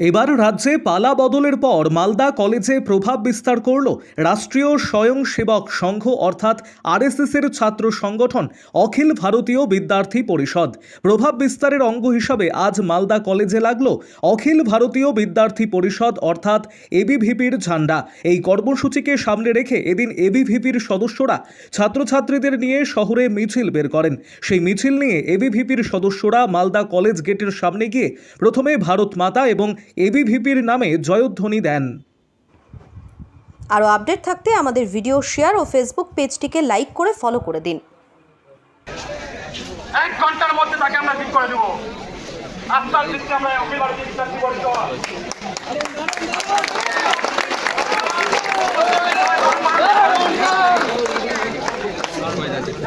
এবার রাজ্যে পালা বদলের পর মালদা কলেজে প্রভাব বিস্তার করল রাষ্ট্রীয় স্বয়ংসেবক সংঘ অর্থাৎ আরএসএসের ছাত্র সংগঠন অখিল ভারতীয় বিদ্যার্থী পরিষদ। প্রভাব বিস্তারের অঙ্গ হিসাবে আজ মালদা কলেজে লাগলো অখিল ভারতীয় বিদ্যার্থী পরিষদ অর্থাৎ এবিভিপির ঝান্ডা। এই কর্মসূচিকে সামনে রেখে এদিন এবিভিপির সদস্যরা ছাত্রছাত্রীদের নিয়ে শহরে মিছিল বের করেন। সেই মিছিল নিয়ে এবিভিপির সদস্যরা মালদা কলেজ গেটের সামনে গিয়ে প্রথমে ভারত মাতা এবং এবিভিপির নামে জয়ধ্বনি দেন। আরও আপডেট থাকতে আমাদের ভিডিও শেয়ার ও ফেসবুক পেজটিকে লাইক করে ফলো করে দিন। 1 ঘন্টার মধ্যে তাকে আমরা ঠিক করে দেব। আজকাল দিচ্ছি আমরা অখিল ভারতীয় বিদ্যার্থী পরিষদ।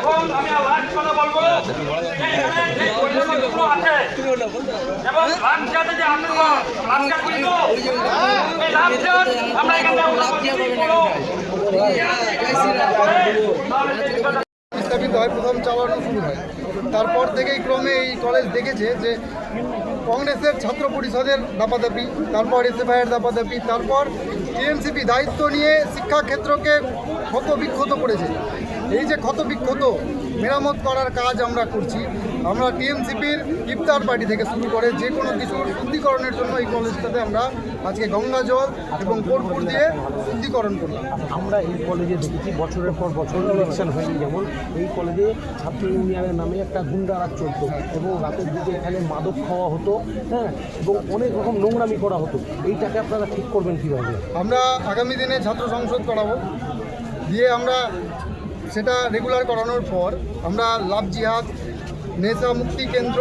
এবং আমি লাস্ট কথা বলবো, এবং লাঞ্চাতে যে আন্দোলন লাঞ্চা করি তো এই লাঞ্চা আমরা এখানে স্থাপিত হয়, প্রথম চালানো শুরু হয়। তারপর থেকেই ক্রমে এই কলেজ দেখেছে যে কংগ্রেসের ছাত্র পরিষদের দাপাদাপি, তারপর এসএফআইয়ের দাপাদাপি, তারপর টিএমসিপি দায়িত্ব নিয়ে শিক্ষাক্ষেত্রকে ক্ষতবিক্ষত করেছে। এই যে ক্ষতবিক্ষত মেরামত করার কাজ আমরা করছি। আমরা টিএমসিপির ইফতার পার্টি থেকে শুরু করে যে কোনো কিছুর শুদ্ধিকরণের জন্য এই কলেজটাতে আমরা আজকে গঙ্গা জল এবং কর্পূর দিয়ে শুদ্ধিকরণ করলাম। আমরা এই কলেজে দেখেছি বছরের পর বছর ইলেকশন হয়নি, যেমন এই কলেজে ছাত্র ইউনিয়নের নামে একটা গুন্ডারাজ চলতো এবং রাতের দিকে এখানে মাদক খাওয়া হতো, হ্যাঁ, এবং অনেক রকম নোংরামি করা হতো। এইটাকে আপনারা ঠিক করবেন কীভাবে? আমরা আগামী দিনে ছাত্র সংসদ করাবো, দিয়ে আমরা সেটা রেগুলার করানোর পর আমরা লাভ জিহাদ, নেশা মুক্তি কেন্দ্র,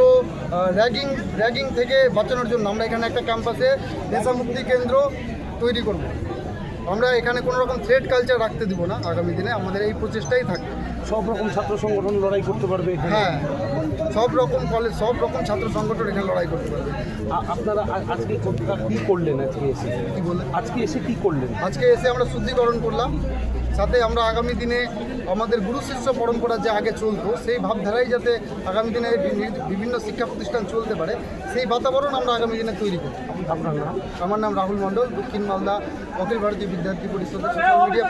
র্যাগিং থেকে বাঁচানোর জন্য আমরা এখানে একটা ক্যাম্পাসে নেশা মুক্তি কেন্দ্র তৈরি করব। আমরা এখানে কোনো রকম থ্রেড কালচার রাখতে দিব না। আগামী দিনে আমাদের এই প্রচেষ্টাই থাকবে। সব রকম ছাত্র সংগঠন লড়াই করতে পারবে এখানে? হ্যাঁ, সব রকম কলেজ, সব রকম ছাত্র সংগঠন এখানে লড়াই করতে পারবে। আপনারা আজকে কী করলেন? আজকে এসে কী বললেন? আজকে এসে কী করলেন? আজকে এসে আমরা শুদ্ধিকরণ করলাম, সাথে আমরা আগামী দিনে আমাদের গুরু শিষ্য পরম্পরা যে আগে চলতো সেই ভাবধারাই যাতে আগামী দিনে বিভিন্ন শিক্ষা প্রতিষ্ঠান চলতে পারে সেই বাতাবরণ আমরা আগামী দিনে তৈরি করি। আপনার নাম? আমার নাম রাহুল মণ্ডল, দক্ষিণ মালদা অখিল ভারতীয় বিদ্যার্থী পরিষদের সোশ্যাল মিডিয়া।